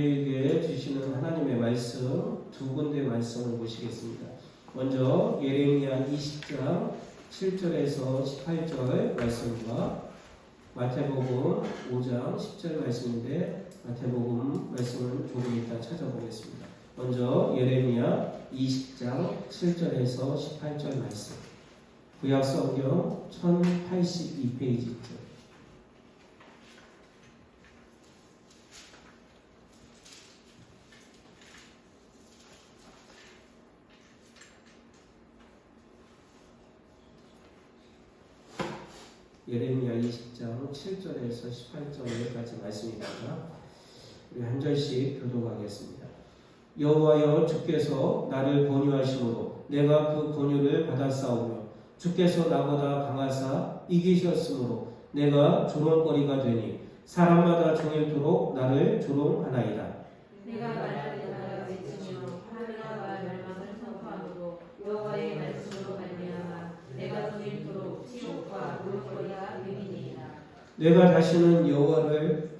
우리에게 주시는 하나님의 말씀 두 군데 말씀을 보시겠습니다. 먼저 예레미야 20장 7절에서 18절 말씀과 마태복음 5장 10절 말씀인데 마태복음 말씀을 조금 이따 찾아보겠습니다. 먼저 예레미야 20장 7절에서 18절 말씀, 구약성경 1082페이지죠. 예레미야 20장 7절에서 18절까지 말씀입니다. 우리 한 절씩 교독하겠습니다. 여호와여, 주께서 나를 권유하심으로 내가 그 권유를 받았사오며 주께서 나보다 강하사 이기셨으므로 내가 조롱거리가 되니 사람마다 종일토록 나를 조롱하나이다. 내가 말할 때마다 외치며 하늘과 멸망을 선포함으로 여호와의 말씀으로 말미암아 내가 종일토록 치욕과 모욕거리가 되리니이다. 내가 다시는 여호와를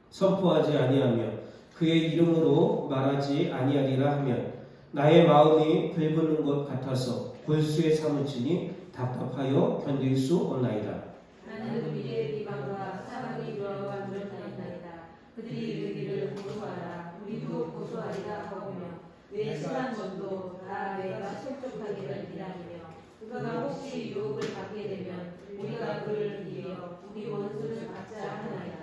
선포하지 아니하며 그의 이름으로 말하지 아니하리라 하면 나의 마음이 불붙는 것 같아서 골수에 사무치니 답답하여 견딜 수 없나이다. 나는 우리의 비방과 사랑이 유하와 물었나이다. 그들이 이르기를 고소하라, 우리도 고소하리라 하오며 왜 심한 것도 다 내가 실족하기를 기다리며 그가 혹시 유혹을 받게 되면 우리가 그를 이겨 우리 원수를 받자 하나이다.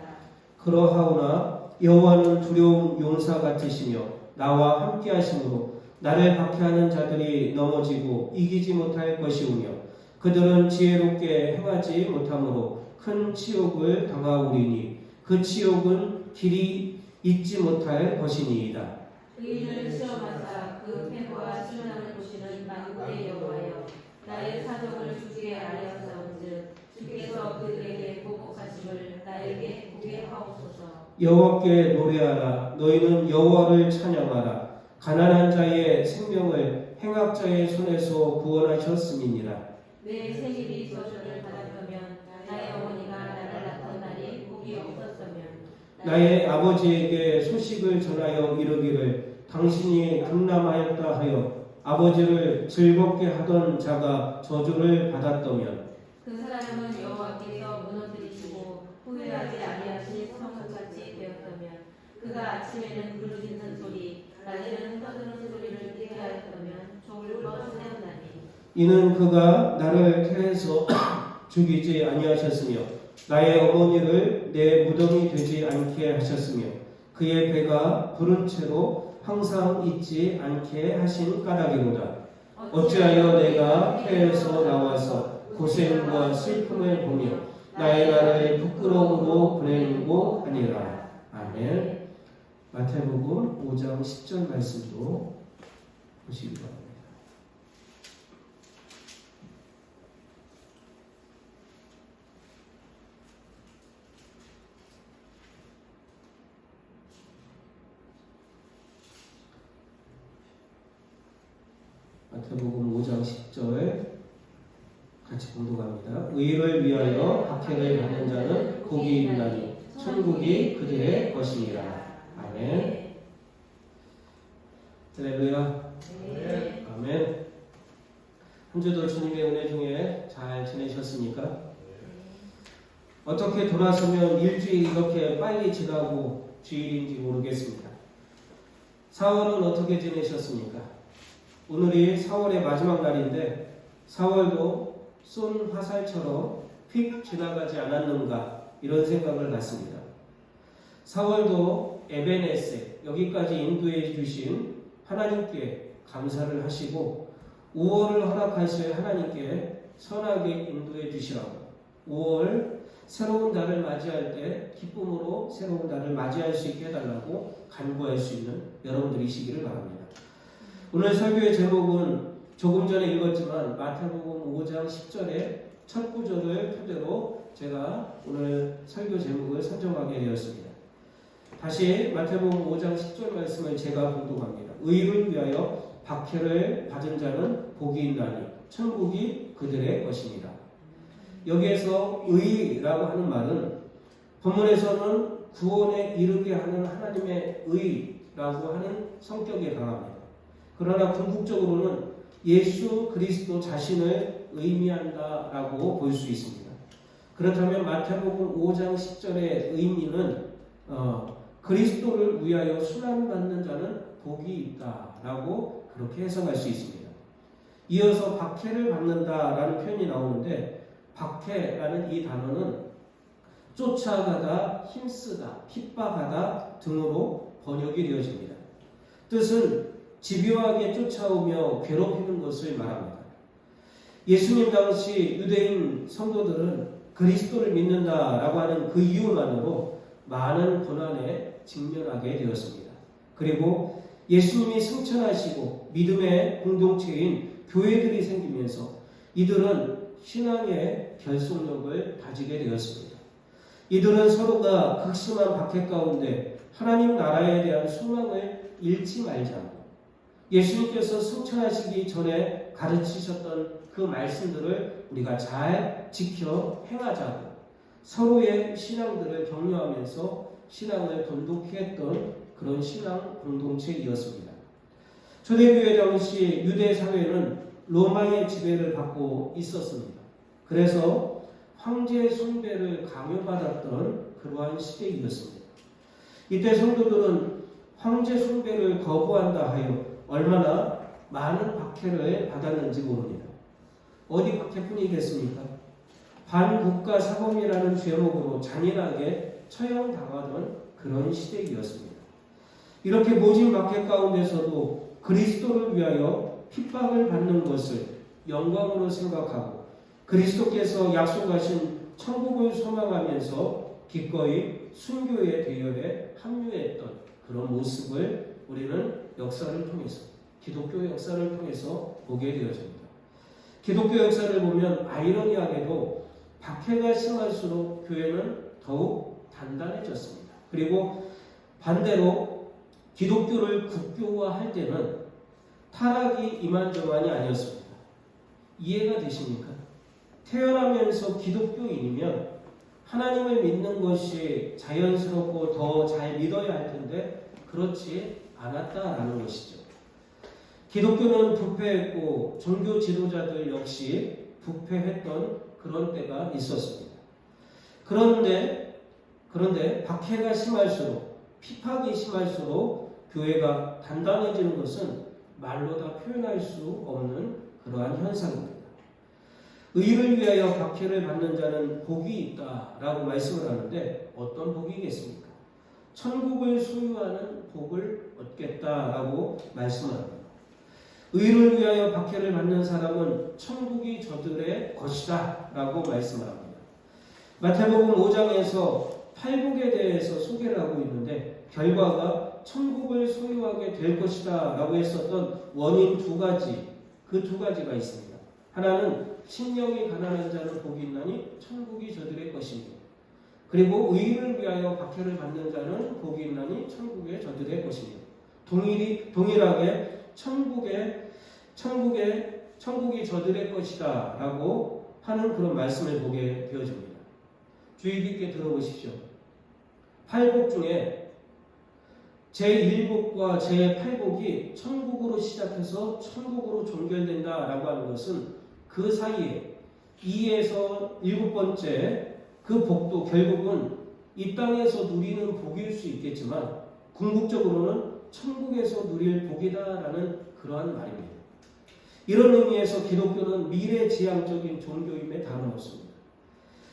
그러하오나 여호와는 두려운 용사 같으시며 나와 함께하심으로 나를 박해하는 자들이 넘어지고 이기지 못할 것이오며 그들은 지혜롭게 행하지 못함으로 큰 치욕을 당하오리니 그 치욕은 길이 잊지 못할 것이니이다. 의인을 시험하사 그 패고와 시원함을 보시는 만군의 여호와여, 나의 사정을 주께 알려사온즉 주께서 그들에게 보복하심을 나에게 보게 하옵소서. 여호와께 노래하라. 너희는 여호와를 찬양하라. 가난한 자의 생명을 행악자의 손에서 구원하셨음이니라. 내 생일이 저주를 받았다면 나의 어머니가 나를 낳던 날이 복이 없었다면 나의 아버지에게 소식을 전하여 이르기를 당신이 등남하였다 하여 아버지를 즐겁게 하던 자가 저주를 받았다면 그 사람은 여호와께서 무너뜨리시고 후회하지 아니하실 성같이 되었다면 그가 아침에는 부르짖는 소리 낮에는 떠드는 소리를 듣게 하였다면 좋을 뻔하였나니 이는 그가 나를 태해서 죽이지 아니하셨으며 나의 어머니를 내 무덤이 되지 않게 하셨으며 그의 배가 부른 채로 항상 잊지 않게 하신 까닭이로다. 어찌하여 내가 태에서 나와서 고생과 슬픔을 보며 나의 날을 부끄러움으로 보내고 하니라. 아멘. 마태복음 5장 10절 말씀도 보시기 바랍니다. 마태복음 5장 10절 같이 봉독합니다. 의를 위하여 박해를 받는 자는 복이 있나니 천국이 그들의 것이니라. 아멘. 할렐루야. 네. 아멘. 한 주도 주님의 은혜 중에 잘 지내셨습니까? 어떻게 돌아서면 일주일이 이렇게 빨리 지나고 주일인지 모르겠습니다. 4월은 어떻게 지내셨습니까? 오늘이 4월의 마지막 날인데 4월도 쏜 화살처럼 휙 지나가지 않았는가 이런 생각을 갖습니다. 4월도 에베네세 여기까지 인도해 주신 하나님께 감사를 하시고 5월을 허락하실 하나님께 선하게 인도해 주시라고 5월 새로운 달을 맞이할 때 기쁨으로 새로운 달을 맞이할 수 있게 해달라고 간구할 수 있는 여러분들이시기를 바랍니다. 오늘 설교의 제목은 조금 전에 읽었지만 마태복음 5장 10절의 첫 구절을 토대로 제가 오늘 설교 제목을 선정하게 되었습니다. 다시 마태복음 5장 10절 말씀을 제가 봉독합니다. 의를 위하여 박해를 받은 자는 복이 있나니 천국이 그들의 것입니다. 여기에서 의라고 하는 말은 본문에서는 구원에 이르게 하는 하나님의 의라고 하는 성격에 강합니다. 그러나 궁극적으로는 예수 그리스도 자신을 의미한다라고 볼 수 있습니다. 그렇다면 마태복음 5장 10절의 의미는 그리스도를 위하여 순환받는 자는 복이 있다라고 그렇게 해석할 수 있습니다. 이어서 박해를 받는다라는 표현이 나오는데 박해라는 이 단어는 쫓아가다, 힘쓰다, 핍박하다 등으로 번역이 되어집니다. 뜻은 집요하게 쫓아오며 괴롭히는 것을 말합니다. 예수님 당시 유대인 성도들은 그리스도를 믿는다라고 하는 그 이유만으로 많은 고난에 직면하게 되었습니다. 그리고 예수님이 승천하시고 믿음의 공동체인 교회들이 생기면서 이들은 신앙의 결속력을 다지게 되었습니다. 이들은 서로가 극심한 박해 가운데 하나님 나라에 대한 소망을 잃지 말자고 예수님께서 승천하시기 전에 가르치셨던 그 말씀들을 우리가 잘 지켜 행하자고 서로의 신앙들을 격려하면서 신앙을 돈독히 했던 그런 신앙 공동체이었습니다. 초대교회 당시 유대 사회는 로마의 지배를 받고 있었습니다. 그래서 황제 숭배를 강요받았던 그러한 시대이었습니다. 이때 성도들은 황제 숭배를 거부한다 하여 얼마나 많은 박해를 받았는지 모릅니다. 어디 박해뿐이겠습니까? 반국가 사범이라는 죄목으로 잔인하게 처형당하던 그런 시대이었습니다. 이렇게 모진 박해 가운데서도 그리스도를 위하여 핍박을 받는 것을 영광으로 생각하고 그리스도께서 약속하신 천국을 소망하면서 기꺼이 순교의 대열에 합류했던 그런 모습을 우리는 역사를 통해서 기독교 역사를 통해서 보게 되어집니다. 기독교 역사를 보면 아이러니하게도 박해가 심할수록 교회는 더욱 단단해졌습니다. 그리고 반대로 기독교를 국교화할 때는 타락이 이만저만이 아니었습니다. 이해가 되십니까? 태어나면서 기독교인이면 하나님을 믿는 것이 자연스럽고 더 잘 믿어야 할 텐데 그렇지 않았다라는 것이죠. 기독교는 부패했고 종교 지도자들 역시 부패했던 그런 때가 있었습니다. 그런데 박해가 심할수록 핍박이 심할수록 교회가 단단해지는 것은 말로 다 표현할 수 없는 그러한 현상입니다. 의를 위하여 박해를 받는 자는 복이 있다라고 말씀을 하는데 어떤 복이겠습니까? 천국을 소유하는 복을 얻겠다라고 말씀합니다. 의를 위하여 박해를 받는 사람은 천국이 저들의 것이다 라고 말씀을 합니다. 마태복음 5장에서 팔복에 대해서 소개를 하고 있는데 결과가 천국을 소유하게 될 것이다 라고 했었던 원인 두 가지, 그 두 가지가 있습니다. 하나는 심령이 가난한 자는 복이 있나니 천국이 저들의 것이며 그리고 의를 위하여 박해를 받는 자는 복이 있나니 천국이 저들의 것이며 동일하게 천국이 저들의 것이다 라고 하는 그런 말씀을 보게 되어집니다. 주의 깊게 들어보십시오. 팔복 중에 제1복과 제8복이 천국으로 시작해서 천국으로 종결된다라고 하는 것은 그 사이에 2에서 7번째 그 복도 결국은 이 땅에서 누리는 복일 수 있겠지만 궁극적으로는 천국에서 누릴 복이다라는 그러한 말입니다. 이런 의미에서 기독교는 미래지향적인 종교임에 다름없습니다.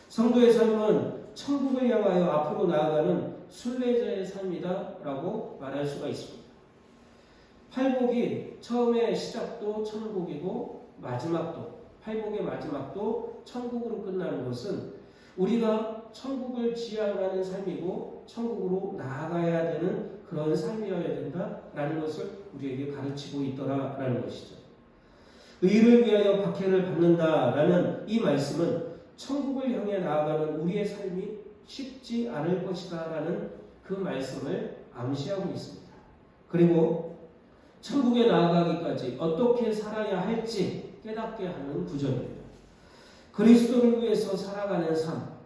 성도의 삶은 천국을 향하여 앞으로 나아가는 순례자의 삶이다라고 말할 수가 있습니다. 팔복이 처음에 시작도 천국이고 팔복의 마지막도 천국으로 끝나는 것은 우리가 천국을 지향하는 삶이고 천국으로 나아가야 되는 그런 삶이어야 된다라는 것을 우리에게 가르치고 있더라라는 것이죠. 의를 위하여 박해를 받는다라는 이 말씀은 천국을 향해 나아가는 우리의 삶이 쉽지 않을 것이다라는 그 말씀을 암시하고 있습니다. 그리고 천국에 나아가기까지 어떻게 살아야 할지 깨닫게 하는 구절입니다. 그리스도를 위해서 살아가는 삶,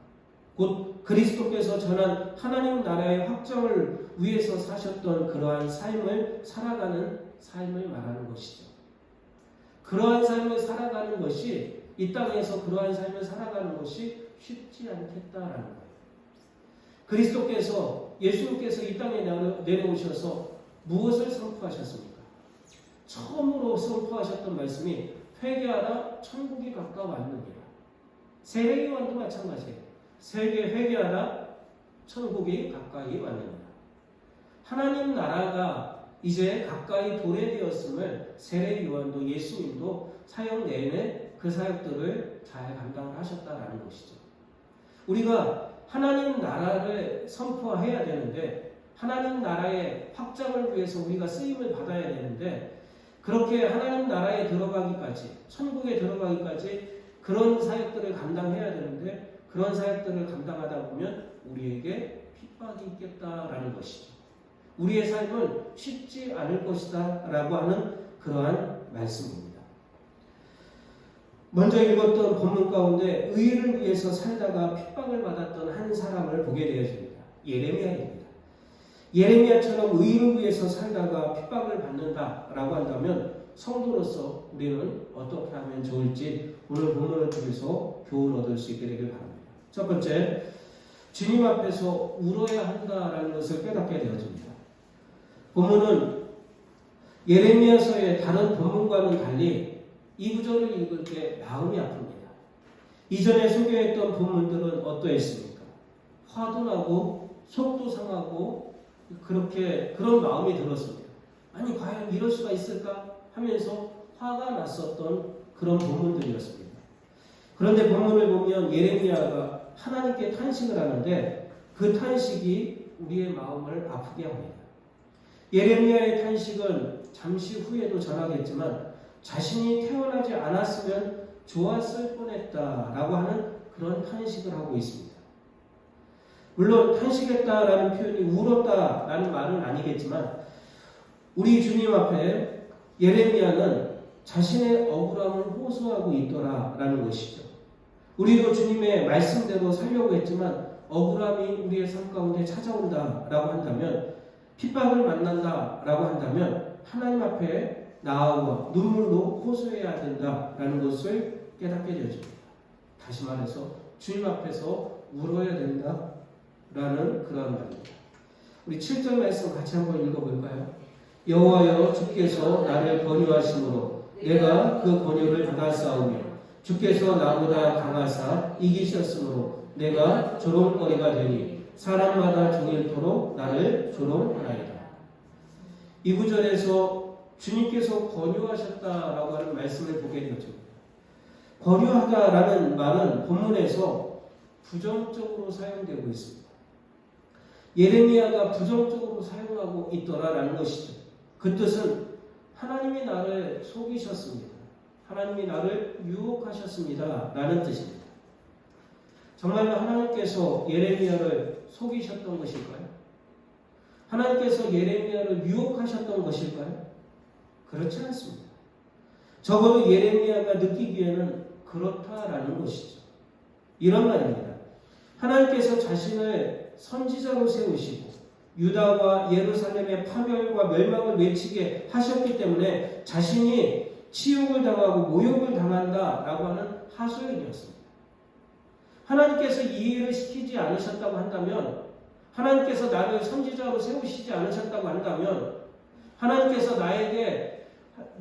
곧 그리스도께서 전한 하나님 나라의 확정을 위해서 사셨던 그러한 삶을 살아가는 삶을 말하는 것이죠. 그러한 삶을 살아가는 것이, 이 땅에서 그러한 삶을 살아가는 것이 쉽지 않겠다라는 거예요. 그리스도께서, 예수님께서 이 땅에 내려오셔서 무엇을 선포하셨습니까? 처음으로 선포하셨던 말씀이 회개하라 천국이 가까워왔느니라. 세례요한도 마찬가지예요. 세계 회개하라 천국이 가까이 왔느니라. 하나님 나라가 이제 가까이 도래되었음을 세례요한도 예수님도 사역 내내 그 사역들을 잘 감당을 하셨다라는 것이죠. 우리가 하나님 나라를 선포해야 되는데, 하나님 나라의 확장을 위해서 우리가 쓰임을 받아야 되는데, 그렇게 하나님 나라에 들어가기까지, 천국에 들어가기까지 그런 사역들을 감당해야 되는데, 그런 사역들을 감당하다 보면 우리에게 핍박이 있겠다라는 것이죠. 우리의 삶은 쉽지 않을 것이다 라고 하는 그러한 말씀입니다. 먼저 읽었던 본문 가운데 의를 위해서 살다가 핍박을 받았던 한 사람을 보게 되어집니다. 예레미야입니다. 예레미야처럼 의를 위해서 살다가 핍박을 받는다라고 한다면 성도로서 우리는 어떻게 하면 좋을지 오늘 본문을 통해서 교훈을 얻을 수 있게 되길 바랍니다. 첫 번째, 주님 앞에서 울어야 한다라는 것을 깨닫게 되어집니다. 본문은 예레미야서의 다른 본문과는 달리 이 구절을 읽을 때 마음이 아픕니다. 이전에 소개했던 본문들은 어떠했습니까? 화도 나고 속도 상하고 그런 마음이 들었습니다. 아니 과연 이럴 수가 있을까 하면서 화가 났었던 그런 본문들이었습니다. 그런데 본문을 보면 예레미야가 하나님께 탄식을 하는데 그 탄식이 우리의 마음을 아프게 합니다. 예레미야의 탄식은 잠시 후에도 전하겠지만 자신이 태어나지 않았으면 좋았을 뻔했다라고 하는 그런 탄식을 하고 있습니다. 물론 탄식했다라는 표현이 울었다라는 말은 아니겠지만 우리 주님 앞에 예레미야는 자신의 억울함을 호소하고 있더라라는 것이죠. 우리도 주님의 말씀대로 살려고 했지만 억울함이 우리의 삶 가운데 찾아온다라고 한다면, 핍박을 만난다라고 한다면 하나님 앞에 나아와 눈물로 호소해야 된다라는 것을 깨닫게 되어집니다. 다시 말해서 주님 앞에서 울어야 된다라는 그런 말입니다. 우리 7절 말씀 같이 한번 읽어볼까요? 여호와여 주께서 나를 권유하심으로 내가 그 권유를 받아싸우며 주께서 나보다 강하사 이기셨으므로 내가 조롱거리가 되니 사람마다 종일토록 나를 조롱하나이다. 이 구절에서 주님께서 권유하셨다라고 하는 말씀을 보게 되었습니다. 권유하다라는 말은 본문에서 부정적으로 사용되고 있습니다. 예레미야가 부정적으로 사용하고 있더라라는 것이죠. 그 뜻은 하나님이 나를 속이셨습니다. 하나님이 나를 유혹하셨습니다 라는 뜻입니다. 정말로 하나님께서 예레미야를 속이셨던 것일까요? 하나님께서 예레미야를 유혹하셨던 것일까요? 그렇지 않습니다. 적어도 예레미야가 느끼기에는 그렇다라는 것이죠. 이런 말입니다. 하나님께서 자신을 선지자로 세우시고 유다와 예루살렘의 파멸과 멸망을 외치게 하셨기 때문에 자신이 치욕을 당하고 모욕을 당한다라고 하는 하소연이었습니다. 하나님께서 이해를 시키지 않으셨다고 한다면, 하나님께서 나를 선지자로 세우시지 않으셨다고 한다면, 하나님께서 나에게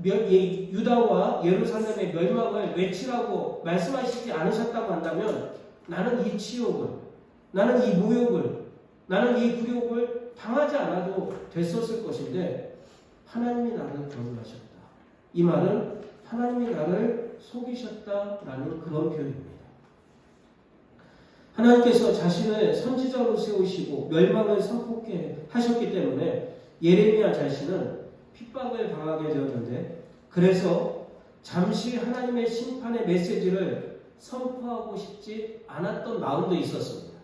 유다와 예루살렘의 멸망을 외치라고 말씀하시지 않으셨다고 한다면 나는 이 치욕을, 나는 이 모욕을, 나는 이 굴욕을 당하지 않아도 됐었을 것인데 하나님이 나를 권유하셨다. 이 말은 하나님이 나를 속이셨다라는 그런 표현입니다. 하나님께서 자신을 선지자로 세우시고 멸망을 선포케 하셨기 때문에 예레미야 자신은 핍박을 당하게 되었는데, 그래서 잠시 하나님의 심판의 메시지를 선포하고 싶지 않았던 마음도 있었습니다.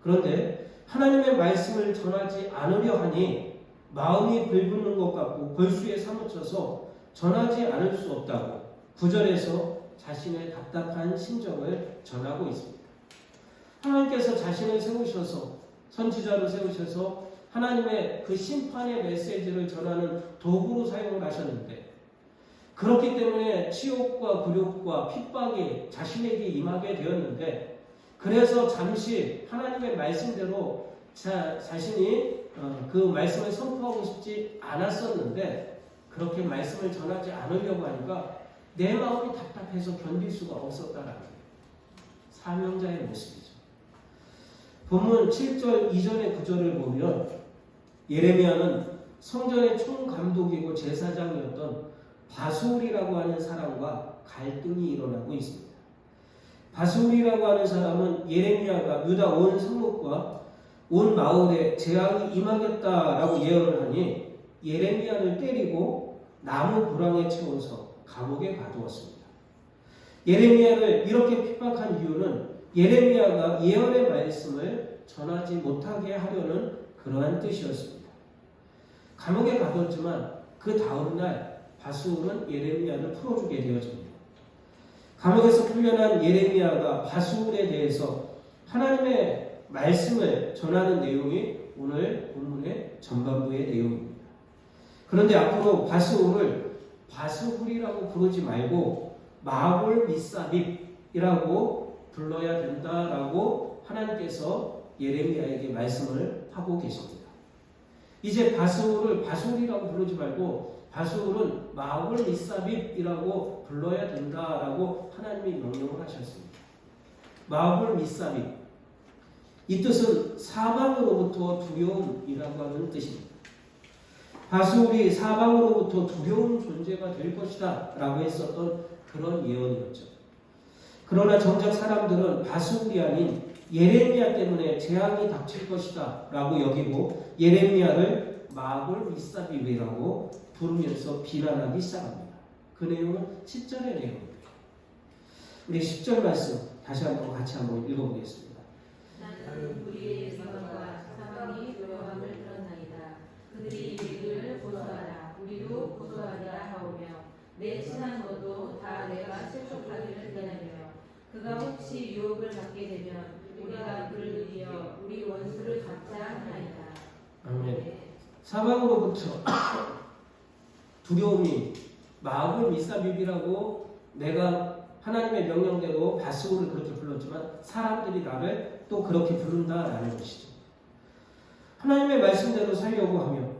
그런데 하나님의 말씀을 전하지 않으려 하니 마음이 불붙는 것 같고 골수에 사무쳐서 전하지 않을 수 없다고 9절에서 자신의 답답한 심정을 전하고 있습니다. 하나님께서 자신을 세우셔서 선지자로 세우셔서 하나님의 그 심판의 메시지를 전하는 도구로 사용을 하셨는데 그렇기 때문에 치욕과 굴욕과 핍박이 자신에게 임하게 되었는데 그래서 잠시 하나님의 말씀대로 자신이 그 말씀을 선포하고 싶지 않았었는데 그렇게 말씀을 전하지 않으려고 하니까 내 마음이 답답해서 견딜 수가 없었다라는 거예요. 사명자의 모습이죠. 본문 7절 이전의 구절을 보면 예레미야는 성전의 총감독이고 제사장이었던 바수울이라고 하는 사람과 갈등이 일어나고 있습니다. 바수울이라고 하는 사람은 예레미야가 유다 온 성읍과 온 마을에 재앙이 임하겠다라고 예언을 하니 예레미야를 때리고 나무 고랑에 채워서 감옥에 가두었습니다. 예레미야를 이렇게 핍박한 이유는 예레미야가 예언의 말씀을 전하지 못하게 하려는 그러한 뜻이었습니다. 감옥에 가뒀지만 그 다음날 바수울은 예레미야를 풀어주게 되어집니다. 감옥에서 풀려난 예레미야가 바수울에 대해서 하나님의 말씀을 전하는 내용이 오늘 본문의 전반부의 내용입니다. 그런데 앞으로 바수울을 바수hul이라고 부르지 말고 마골 미사빕이라고 불러야 된다라고 하나님께서 예레미야에게 말씀을 하고 계십니다. 이제 바수울을 바수hul이라고 부르지 말고 바수울은 마골 미사빕이라고 불러야 된다라고 하나님이 명령을 하셨습니다. 마골 미사빕, 이 뜻은 사방으로부터 두려움이라고 하는 뜻입니다. 바수울이 사방으로부터 두려운 존재가 될 것이다 라고 했었던 그런 예언이었죠. 그러나 정작 사람들은 바수울이 아닌 예레미야 때문에 재앙이 닥칠 것이다 라고 여기고 예레미야를 마골 미사빕이라고 부르면서 비난하기 시작합니다. 그 내용은 10절의 내용입니다. 우리 10절 말씀 다시 한번 같이 한번 읽어보겠습니다. 나는 우리의 사방과 사방이 두려움을 들었나이다. 그들이 우리를 고소하라. 우리도 고소하리라 하오며 내 친한 것도 다 내가 실족하기를 기다리며 그가 혹시 유혹을 받게 되면 우리가 그를 이겨 우리 원수를 잡자 하나이다. 아멘. 사방으로부터 두려움이 마골 미사빕이라고 내가 하나님의 명령대로 바수울을 그렇게 불렀지만 사람들이 나를 또 그렇게 부른다라는 것이죠. 하나님의 말씀대로 살려고 하며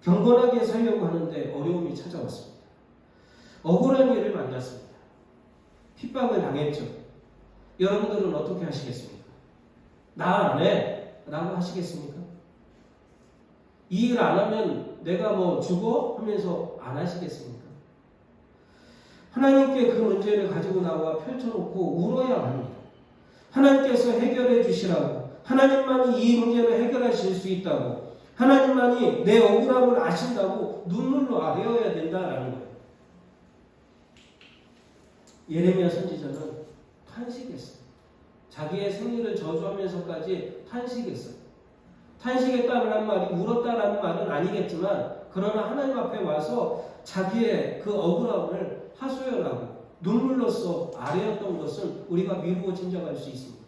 경건하게 살려고 하는데 어려움이 찾아왔습니다. 억울한 일을 만났습니다. 핍박을 당했죠. 여러분들은 어떻게 하시겠습니까? 나 안 해 라고 하시겠습니까? 이 일 안 하면 내가 뭐 죽어? 하면서 안 하시겠습니까? 하나님께 그 문제를 가지고 나와 펼쳐놓고 울어야 합니다. 하나님께서 해결해 주시라고, 하나님만이 이 문제를 해결하실 수 있다고, 하나님만이 내 억울함을 아신다고 눈물로 아뢰어야 된다라는 거예요. 예레미야 선지자는 탄식했어요. 자기의 생일을 저주하면서까지 탄식했어요. 탄식했다는 말이 울었다라는 말은 아니겠지만 그러나 하나님 앞에 와서 자기의 그 억울함을 하소연하고 눈물로써 아뢰었던 것은 우리가 미루고 짐작할 수 있습니다.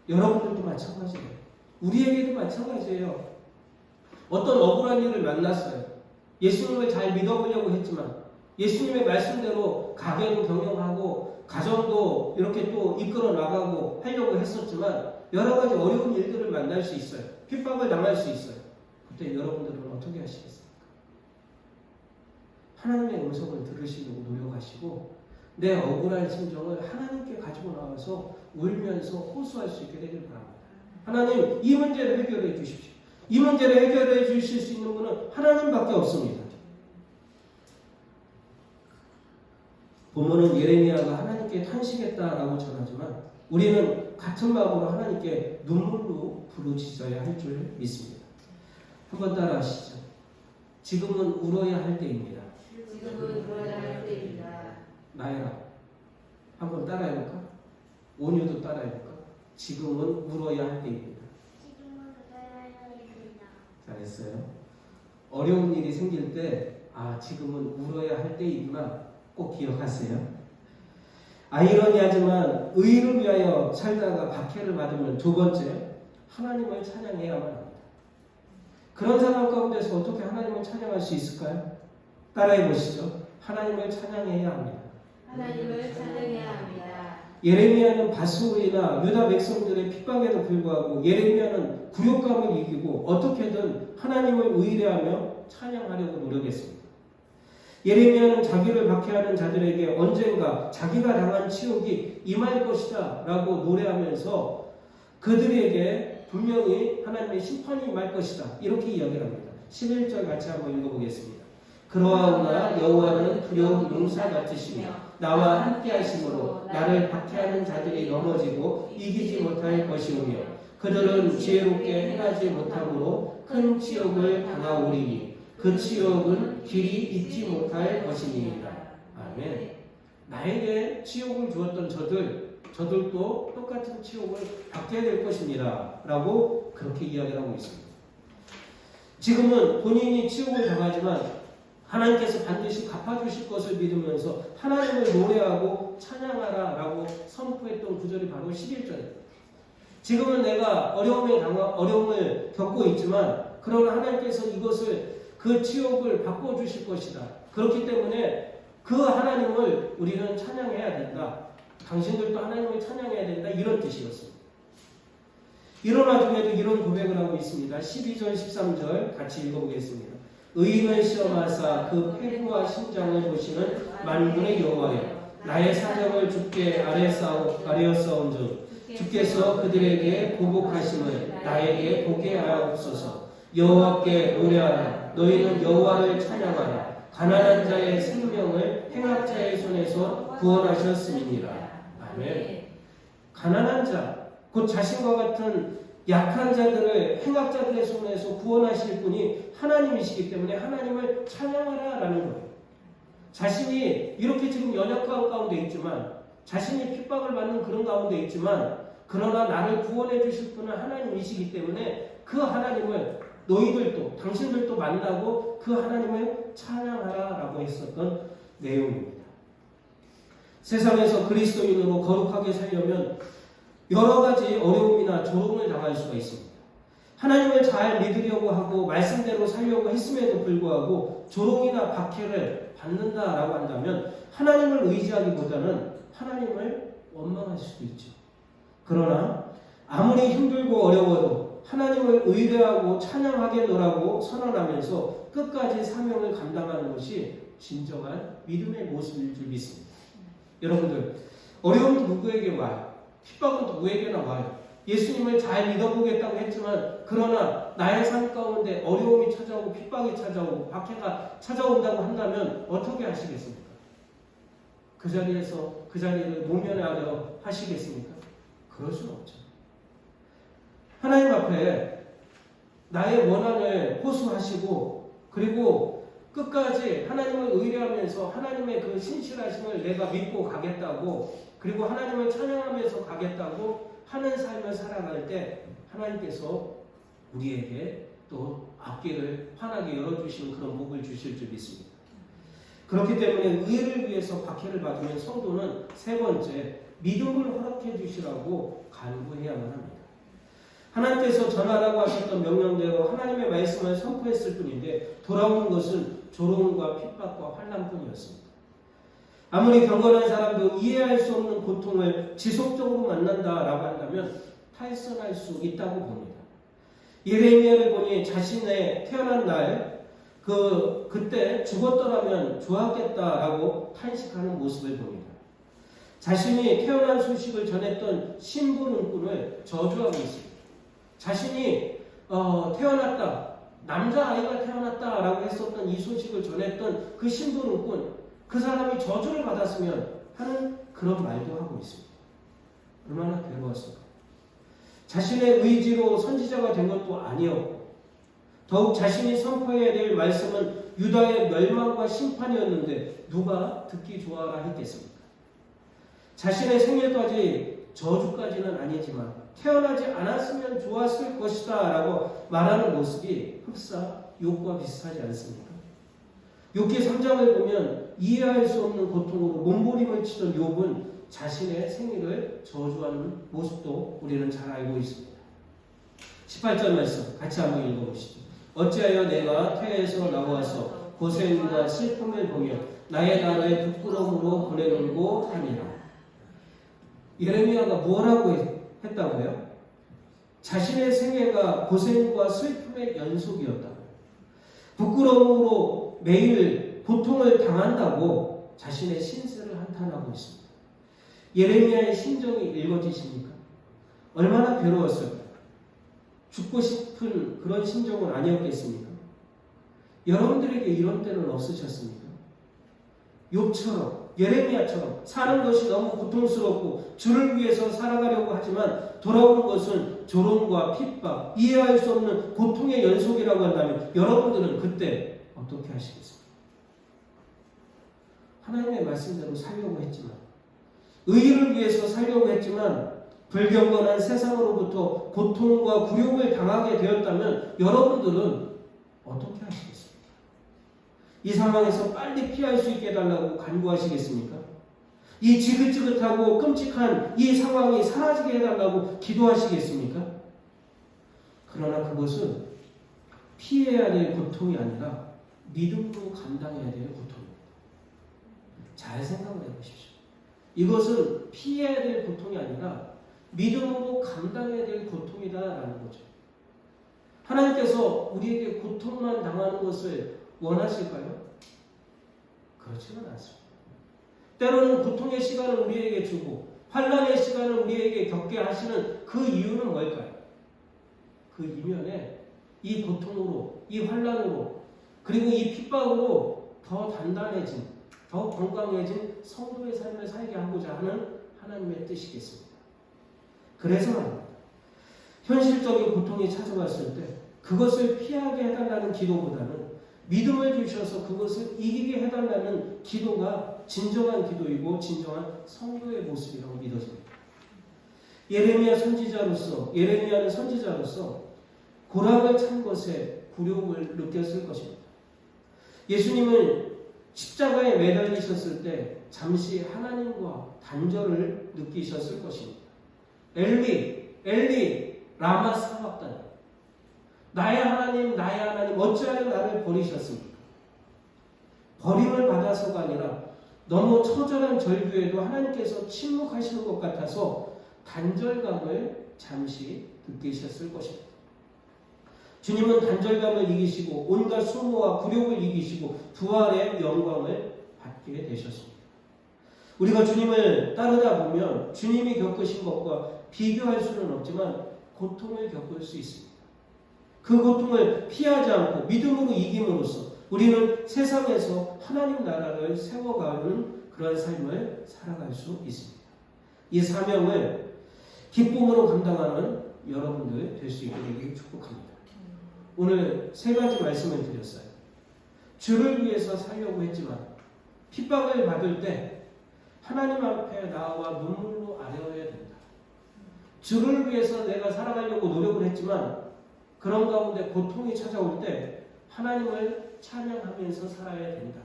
여러분들도 마찬가지예요. 우리에게도 마찬가지예요. 어떤 억울한 일을 만났어요. 예수님을 잘 믿어보려고 했지만 예수님의 말씀대로 가게도 경영하고 가정도 이렇게 또 이끌어 나가고 하려고 했었지만 여러 가지 어려운 일들을 만날 수 있어요. 핍박을 당할 수 있어요. 그때 여러분들은 어떻게 하시겠습니까? 하나님의 음성을 들으시려고 노력하시고 내 억울한 심정을 하나님께 가지고 나와서 울면서 호소할 수 있게 되길 바랍니다. 하나님, 이 문제를 해결해 주십시오. 이 문제를 해결해 주실 수 있는 분은 하나님밖에 없습니다. 본문은 예레미야가 하나님께 탄식했다라고 전하지만 우리는 같은 마음으로 하나님께 눈물로 부르짖어야 할 줄 믿습니다. 한번 따라 하시죠. 지금은 울어야 할 때입니다. 지금은 울어야 할 때입니다. 나열아, 한번 따라해볼까? 온유도 따라해볼까? 지금은 울어야 할 때입니다. 지금은 울어야 할 때입니다. 잘했어요. 어려운 일이 생길 때, 지금은 울어야 할 때이구나 꼭 기억하세요. 아이러니하지만 의를 위하여 살다가 박해를 받으면 두 번째, 하나님을 찬양해야만 합니다. 그런 상황 가운데서 어떻게 하나님을 찬양할 수 있을까요? 따라해 보시죠. 하나님을 찬양해야 합니다. 하나님을 찬양해야 합니다. 예레미야는 밧소리나 유다 백성들의 핍박에도 불구하고 예레미야는 굴욕감을 이기고 어떻게든 하나님을 의뢰하며 찬양하려고 노력했습니다. 예레미야는 자기를 박해하는 자들에게 언젠가 자기가 당한 치욕이 임할 것이다 라고 노래하면서 그들에게 분명히 하나님의 심판이 임할 것이다 이렇게 이야기를 합니다. 11절 같이 한번 읽어보겠습니다. 그러하오나 여호와는 두려운 용사 같으시며 나와 함께 하심으로 나를 박해하는 자들이 넘어지고 이기지 못할 것이오며 그들은 지혜롭게 행하지 못함으로 큰 치욕을 당하오리니 그 치욕은 길이 잊지 못할 것이니이다. 아멘. 나에게 치욕을 주었던 저들도 똑같은 치욕을 받게 될 것입니다. 라고 그렇게 이야기를 하고 있습니다. 지금은 본인이 치욕을 당하지만 하나님께서 반드시 갚아주실 것을 믿으면서 하나님을 노래하고 찬양하라 라고 선포했던 구절이 바로 11절입니다. 지금은 내가 어려움을 겪고 있지만 그러나 하나님께서 그 치욕을 바꿔주실 것이다. 그렇기 때문에 그 하나님을 우리는 찬양해야 된다. 당신들도 하나님을 찬양해야 된다. 이런 뜻이었습니다. 이런 와중에도 이런 고백을 하고 있습니다. 12절 13절 같이 읽어보겠습니다. 의인을 시험하사 그 폐부와 심장을 보시는 만군의 여호와여 나의 사정을 주께 아뢰었사온즉 주께서 그들에게 보복하심을 나에게 보게 하옵소서. 여호와께 노래하라. 너희는 여호와를 찬양하라. 가난한 자의 생명을 행악자의 손에서 구원하셨음이니라. 아멘. 가난한 자, 곧 자신과 같은 약한 자들을 행악자들의 손에서 구원하실 분이 하나님이시기 때문에 하나님을 찬양하라라는 거예요. 자신이 이렇게 지금 연약한 가운데 있지만 자신이 핍박을 받는 그런 가운데 있지만 그러나 나를 구원해 주실 분은 하나님이시기 때문에 그 하나님을 너희들도 당신들도 만나고 그 하나님을 찬양하라라고 했었던 내용입니다. 세상에서 그리스도인으로 거룩하게 살려면 여러 가지 어려움이나 조롱을 당할 수가 있습니다. 하나님을 잘 믿으려고 하고 말씀대로 살려고 했음에도 불구하고 조롱이나 박해를 받는다라고 한다면 하나님을 의지하기보다는 하나님을 원망할 수도 있죠. 그러나 아무리 힘들고 어려워도 하나님을 의뢰하고 찬양하겠노라고 선언하면서 끝까지 사명을 감당하는 것이 진정한 믿음의 모습일 줄 믿습니다. 여러분들, 어려움은 누구에게 와요? 핍박은 누구에게나 와요. 예수님을 잘 믿어보겠다고 했지만 그러나 나의 삶 가운데 어려움이 찾아오고 핍박이 찾아오고 박해가 찾아온다고 한다면 어떻게 하시겠습니까? 그 자리를 모면하려 하시겠습니까? 그럴 수는 없죠. 하나님 앞에 나의 원한을 호소하시고 그리고 끝까지 하나님을 의뢰하면서 하나님의 그 신실하심을 내가 믿고 가겠다고 그리고 하나님을 찬양하면서 가겠다고 하는 삶을 살아갈 때 하나님께서 우리에게 또 앞길을 환하게 열어주시는 그런 복을 주실 줄 믿습니다. 그렇기 때문에 의를 위해서 박해를 받으면 성도는 세 번째, 믿음을 허락해 주시라고 간구해야만 합니다. 하나님께서 전하라고 하셨던 명령대로 하나님의 말씀을 선포했을 뿐인데 돌아오는 것은 조롱과 핍박과 환난뿐이었습니다. 아무리 경건한 사람도 이해할 수 없는 고통을 지속적으로 만난다라고 한다면 탈선할 수 있다고 봅니다. 예레미야를 보니 자신의 태어난 날 그때 죽었더라면 좋았겠다라고 탄식하는 모습을 봅니다. 자신이 태어난 소식을 전했던 신부는꾼을 저주하고 있습니다. 자신이 태어났다, 남자아이가 태어났다라고 했었던 이 소식을 전했던 그 신부는꾼, 그 사람이 저주를 받았으면 하는 그런 말도 하고 있습니다. 얼마나 괴로웠을까. 자신의 의지로 선지자가 된 것도 아니었고 더욱 자신이 선포해야 될 말씀은 유다의 멸망과 심판이었는데 누가 듣기 좋아라 했겠습니까? 자신의 생일까지 저주까지는 아니지만 태어나지 않았으면 좋았을 것이다 라고 말하는 모습이 흡사 욥과 비슷하지 않습니까? 욥기 3장을 보면 이해할 수 없는 고통으로 몸부림을 치던 욥은 자신의 생일을 저주하는 모습도 우리는 잘 알고 있습니다. 18절 말씀 같이 한번 읽어보시죠. 어찌하여 내가 태에서 나와서 고생과 슬픔을 보며 나의 나라의 부끄러움으로 보내는고 하니라. 예레미야가 뭐라고 했다고요? 자신의 생애가 고생과 슬픔의 연속이었다. 부끄러움으로 매일 고통을 당한다고 자신의 신세를 한탄하고 있습니다. 예레미야의 심정이 읽어지십니까? 얼마나 괴로웠을까? 죽고 싶은 그런 심정은 아니었겠습니까? 여러분들에게 이런 때는 없으셨습니까? 욥처럼, 예레미야처럼 사는 것이 너무 고통스럽고 주를 위해서 살아가려고 하지만 돌아오는 것은 조롱과 핍박, 이해할 수 없는 고통의 연속이라고 한다면 여러분들은 그때 어떻게 하시겠습니까? 하나님의 말씀대로 살려고 했지만, 의를 위해서 살려고 했지만 불경건한 세상으로부터 고통과 굴욕을 당하게 되었다면 여러분들은 어떻게 하시겠습니까? 이 상황에서 빨리 피할 수 있게 해달라고 간구하시겠습니까? 이 지긋지긋하고 끔찍한 이 상황이 사라지게 해달라고 기도하시겠습니까? 그러나 그것은 피해야 될 고통이 아니라 믿음으로 감당해야 될 고통입니다. 잘 생각을 해보십시오. 이것은 피해야 될 고통이 아니라 믿음으로 감당해야 될 고통이다라는 거죠. 하나님께서 우리에게 고통만 당하는 것을 원하실까요? 그렇지는 않습니다. 때로는 고통의 시간을 우리에게 주고 환난의 시간을 우리에게 겪게 하시는 그 이유는 뭘까요? 그 이면에 이 고통으로, 이 환난으로, 그리고 이 핍박으로 더 단단해진, 더 건강해진 성도의 삶을 살게 하고자 하는 하나님의 뜻이겠습니다. 그래서 말입니다. 현실적인 고통이 찾아왔을 때 그것을 피하게 해달라는 기도보다는 믿음을 주셔서 그것을 이기게 해달라는 기도가 진정한 기도이고 진정한 성도의 모습이라고 믿어집니다. 예레미야는 선지자로서 고락을 찬 것에 굴욕을 느꼈을 것입니다. 예수님은 십자가에 매달리셨을 때 잠시 하나님과 단절을 느끼셨을 것입니다. 엘리, 엘리, 라마 사박다니. 나의 하나님, 어찌하여 나를 버리셨습니까? 버림을 받아서가 아니라 너무 처절한 절규에도 하나님께서 침묵하시는 것 같아서 단절감을 잠시 느끼셨을 것입니다. 주님은 단절감을 이기시고 온갖 수모와 굴욕을 이기시고 부활의 영광을 받게 되셨습니다. 우리가 주님을 따르다 보면 주님이 겪으신 것과 비교할 수는 없지만 고통을 겪을 수 있습니다. 그 고통을 피하지 않고 믿음으로 이김으로써 우리는 세상에서 하나님 나라를 세워가는 그런 삶을 살아갈 수 있습니다. 이 사명을 기쁨으로 감당하는 여러분들 될 수 있게 되기를 축복합니다. 오늘 세 가지 말씀을 드렸어요. 주를 위해서 살려고 했지만 핍박을 받을 때 하나님 앞에 나와 눈물로 아뢰어야 된다. 주를 위해서 내가 살아가려고 노력을 했지만 그런 가운데 고통이 찾아올 때 하나님을 찬양하면서 살아야 된다.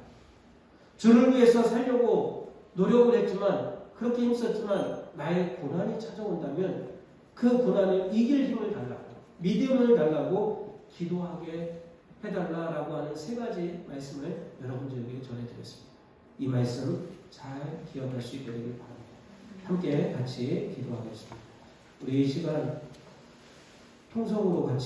주를 위해서 살려고 노력을 했지만 그렇게 힘썼지만 나의 고난이 찾아온다면 그 고난을 이길 힘을 달라고 믿음을 달라고 기도하게 해달라라고 하는 세 가지 말씀을 여러분들에게 전해드렸습니다. 이 말씀 잘 기억할 수 있게 되길 바랍니다. 함께 같이 기도하겠습니다. 우리 이 시간 통성으로 같이